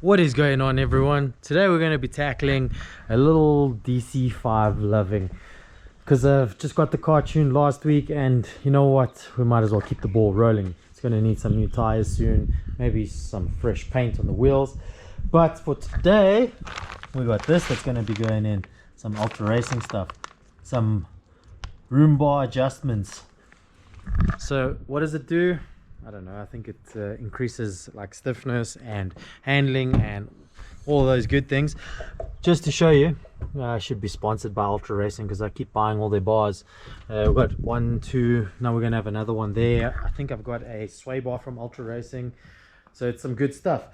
What is going on, everyone? Today we're going to be tackling a little DC5 loving, because I've just got the car tuned last week, and you know what, we might as well keep the ball rolling. It's going to need some new tires soon, maybe some fresh paint on the wheels. But for today we got this that's going to be going in, some ultra racing stuff, some room bar adjustments. So what does it do? I don't know. I think it increases like stiffness and handling and all those good things. Just to show you, I should be sponsored by Ultra Racing because I keep buying all their bars. We've got 1, 2, now we're going to have another one there. I think I've got a sway bar from Ultra Racing. So it's some good stuff.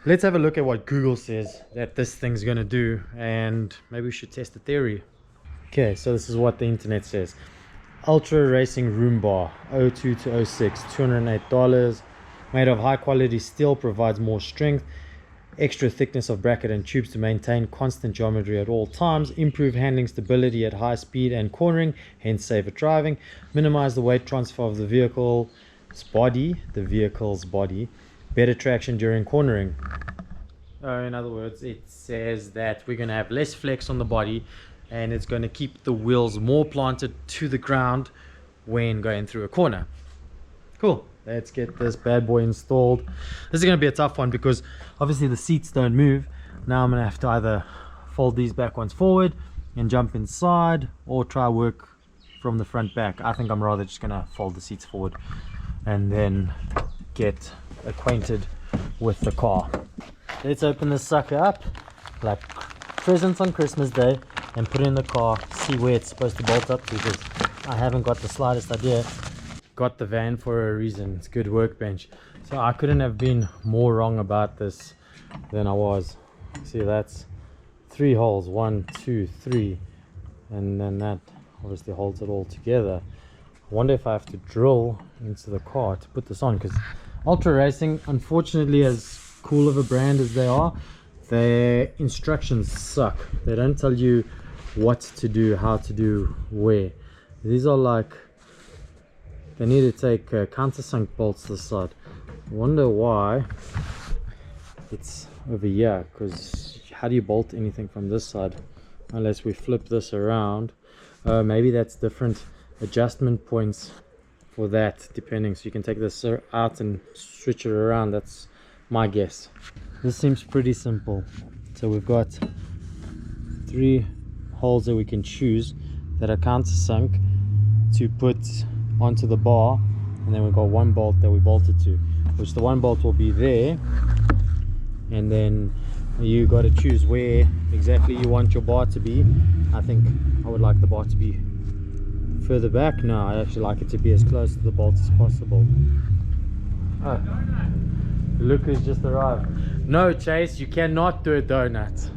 Let's have a look at what Google says that this thing's going to do, and maybe we should test the theory. Okay, so this is what the internet says. Ultra Racing room bar 02 to 06, $208, made of high quality steel, provides more strength, extra thickness of bracket and tubes to maintain constant geometry at all times, improve handling stability at high speed and cornering, hence safer driving, minimize the weight transfer of the vehicle's body, better traction during cornering. In other words, it says that we're going to have less flex on the body, and it's going to keep the wheels more planted to the ground when going through a corner. Cool. Let's get this bad boy installed. This is going to be a tough one because obviously the seats don't move. Now I'm going to have to either fold these back ones forward and jump inside, or try work from the front back. I think I'm rather just going to fold the seats forward and then get acquainted with the car. Let's open this sucker up like presents on Christmas Day and put it in the car, see where it's supposed to bolt up to, because I haven't got the slightest idea. Got the van for a reason. It's a good workbench. So I couldn't have been more wrong about this than I was. See, that's 3 holes, 1, 2, 3, and then that obviously holds it all together. I wonder if I have to drill into the car to put this on, because Ultra Racing, unfortunately, as cool of a brand as they are, their instructions suck. They don't tell you what to do, how to do, where. These are like, they need to take countersunk bolts this side. I wonder why it's over here, because how do you bolt anything from this side unless we flip this around? Maybe that's different adjustment points for that, depending, so you can take this out and switch it around. That's my guess. This seems pretty simple. So we've got 3 holes that we can choose that are countersunk to put onto the bar, and then we've got 1 bolt that we bolted to, which the 1 bolt will be there, and then you got to choose where exactly you want your bar to be. I think I would like the bar to be further back. No, I actually like it to be as close to the bolt as possible. Oh, Luke has just arrived. No, Chase, you cannot do a donut.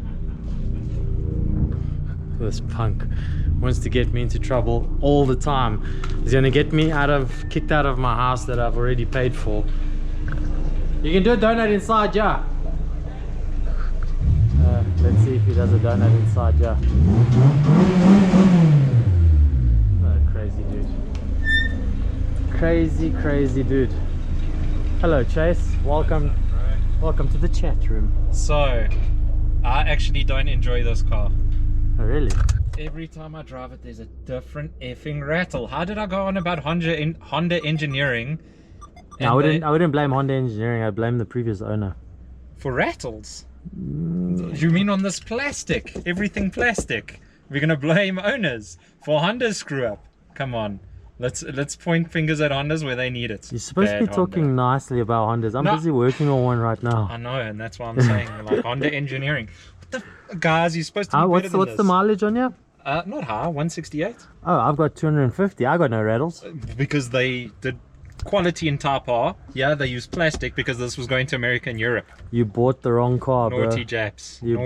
This punk wants to get me into trouble all the time. He's gonna get me kicked out of my house that I've already paid for. You can do a donut inside, yeah. Let's see if he does a donut inside, yeah. Oh, crazy dude. Crazy dude. Hello, Chase. Welcome to the chat room. So, I actually don't enjoy this car. Oh, really? Every time I drive it, there's a different effing rattle. How did I go on about Honda engineering? I wouldn't blame Honda engineering. I'd blame the previous owner. For rattles? You mean on this plastic? Everything plastic. We're gonna blame owners for Honda's screw up. Come on. Let's point fingers at Hondas where they need it. You're supposed to be talking nicely about Hondas. I'm busy working on one right now. I know, and that's why I'm saying like Honda engineering. What the guys? You're supposed to be better than what's the mileage on you? Not high, 168. Oh, I've got 250. I got no rattles. Because they did quality in Type R. Yeah, they used plastic because this was going to America and Europe. You bought the wrong car, bro. Naughty Japs. You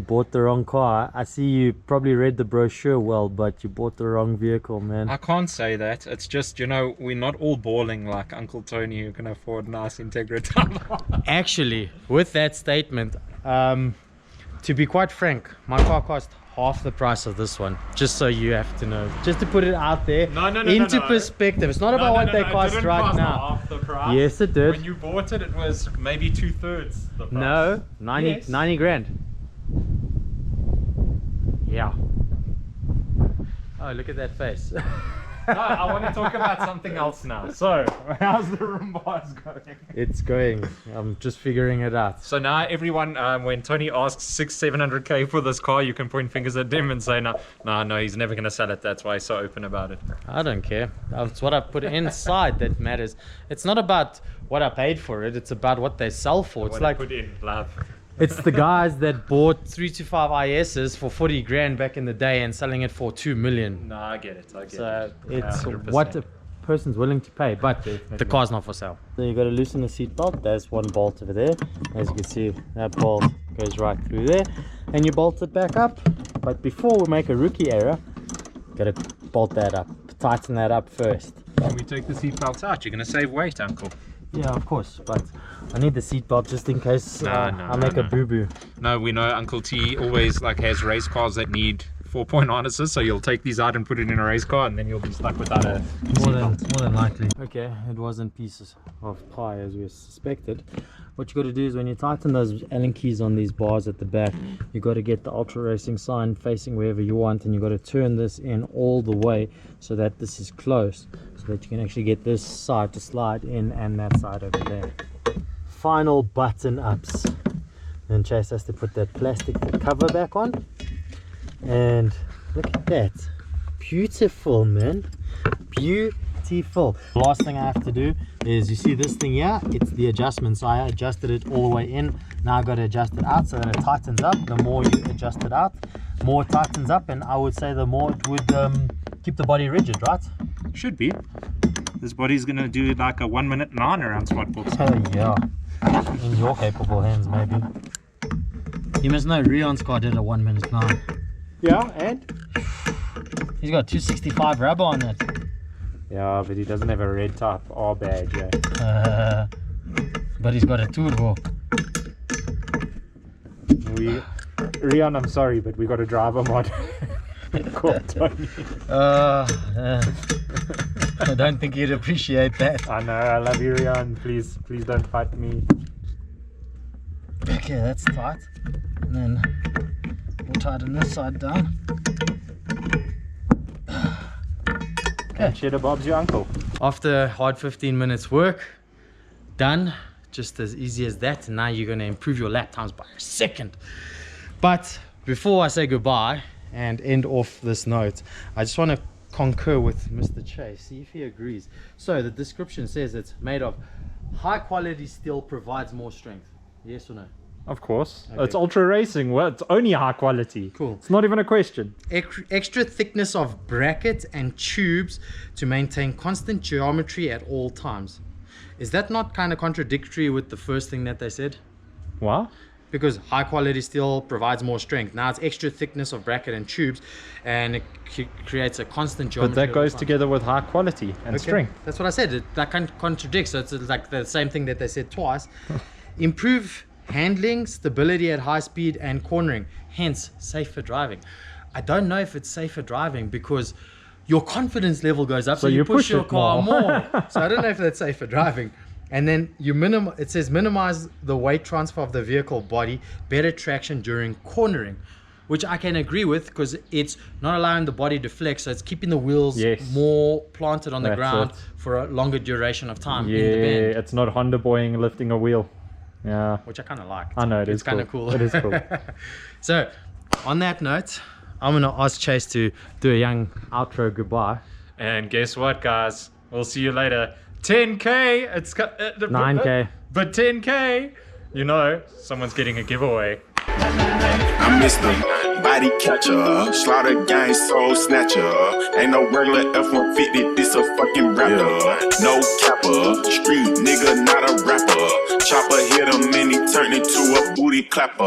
bought the wrong car. I see you probably read the brochure well, but you bought the wrong vehicle, man. I can't say that. It's just, you know, we're not all balling like Uncle Tony who can afford nice Integra Type R. Actually, with that statement, To be quite frank, my car cost half the price of this one. Just so you have to know. Just to put it out there into perspective. It's not about what they cost right now. Half the price. Yes, it did. When you bought it, it was maybe 2/3 the price. No, 90 grand. Yeah. Oh, look at that face. No, I want to talk about something else now. So, how's the rim bars going? It's going. I'm just figuring it out. So now everyone, when Tony asks 600-700k for this car, you can point fingers at him and say, no, he's never going to sell it. That's why he's so open about it. I don't care. That's what I put inside that matters. It's not about what I paid for it. It's about what they sell for. It's what like I put in, love. It's the guys that bought 325 ISs for 40 grand back in the day and selling it for 2 million. No, I get it. So it's 100%. what a person's willing to pay, but the car's not for sale. So you got to loosen the seat belt. There's one bolt over there. As you can see, that bolt goes right through there, and you bolt it back up. But before we make a rookie error, got to bolt that up, tighten that up first. Can we take the seat belt out? You're going to save weight, Uncle. Yeah, of course, but I need the seat belt just in case I make a boo-boo. No, we know Uncle T always has race cars that need 4-point harnesses, so you'll take these out and put it in a race car, and then you'll be stuck without a more than likely. Okay, it wasn't pieces of pie as we suspected. What you got to do is when you tighten those Allen keys on these bars at the back, you got to get the Ultra Racing sign facing wherever you want, and you got to turn this in all the way so that this is close, so that you can actually get this side to slide in and that side over there. Final button ups. Then Chase has to put that plastic cover back on, and look at that. Beautiful, man. Beautiful. Last thing I have to do is, you see this thing here, it's the adjustment. So I adjusted it all the way in. Now I got to adjust it out so that it tightens up. The more you adjust it out, more it tightens up, and I would say the more it would keep the body rigid, right? Should be. This body's gonna do like a 1-minute 9 around spot books. Oh yeah. In your capable hands, maybe. You must know Rion's car did a 1-minute 9. Yeah, and? He's got 265 rubber on it. Yeah, but he doesn't have a red type R badge, yeah. But he's got a turbo. Rion, I'm sorry, but we got a driver mod. Called Tony. I don't think he'd appreciate that. I know, I love you, Rion. Please don't fight me. Okay, that's tight. And then we'll tighten this side down. And Cheddar Bob's your uncle. After hard 15 minutes work, done, just as easy as that. And now you're going to improve your lap times by a second. But before I say goodbye and end off this note, I just want to concur with Mr. Chase, see if he agrees. So the description says it's made of high quality steel, provides more strength. Yes or no? Of course. Okay. It's ultra racing. Well, it's only high quality. Cool. It's not even a question. Extra thickness of brackets and tubes to maintain constant geometry at all times. Is that not kind of contradictory with the first thing that they said? What? Because high quality steel provides more strength. Now it's extra thickness of bracket and tubes, and it creates a constant geometry. But that goes together with high quality and strength. That's what I said. That kind of contradicts. So it's like the same thing that they said twice. Improve handling, stability at high speed, and cornering, hence safer driving. I don't know if it's safer driving because your confidence level goes up, so you push your car more. So I don't know if that's safer driving. And then it says minimize the weight transfer of the vehicle body, better traction during cornering, which I can agree with because it's not allowing the body to flex, so it's keeping the wheels more planted on the ground for a longer duration of time in the bend. It's not Honda boying lifting a wheel. Yeah, which I kind of like. I know, it's kind of cool. It is cool. So on that note, I'm gonna ask Chase to do a young outro goodbye. And guess what, guys, we'll see you later. 10k, it's 9k, but 10k, you know, someone's getting a giveaway. I'm Mr. Body Catcher, Slaughter Gang Soul Snatcher. Ain't no regular F-150, this a fucking rapper. No capper, street nigga, not a rapper. Chopper hit him and he turned into a booty clapper.